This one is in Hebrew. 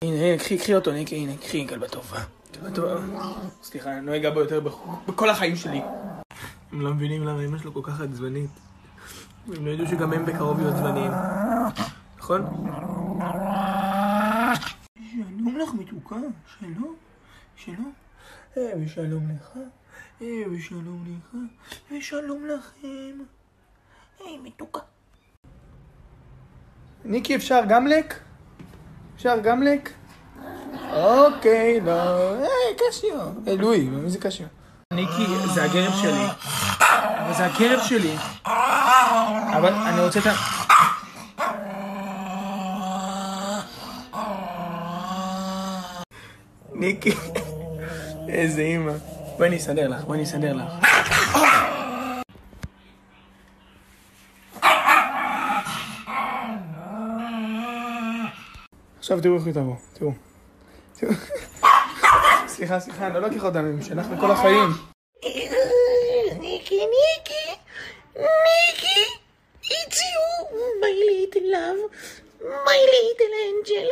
הנה, קחי אותו, ניקי, הנה, קחי, כלבה טובה. כלבה טובה. סליחה, אני לא אגע בו יותר בכל החיים שלי. הם לא מבינים למה אמא שלו כל כך עצבנית. הם לא ידעו שגם הם בקרוב יהיו עצבניים. נכון? שלום לך מתוקה, שלום, שלום. ושלום לך, ושלום לך, ושלום לכם. מתוקה. ניקי, אפשר גם לק? אפשר גם לק? אוקיי, לא. קשיו. לואי, מי זה קשיו? ניקי, זה הגרב שלי. אבל זה הגרב שלי. אבל אני רוצה את ה... ניקי. איזה אימא. בואי נסדר לך, בואי נסדר לך. עכשיו תראו איך היא תבוא, תראו. סליחה, אני לא לוקח אותם, הם שלח לכל החיים. ניקי, it's you, my little love, my little angel.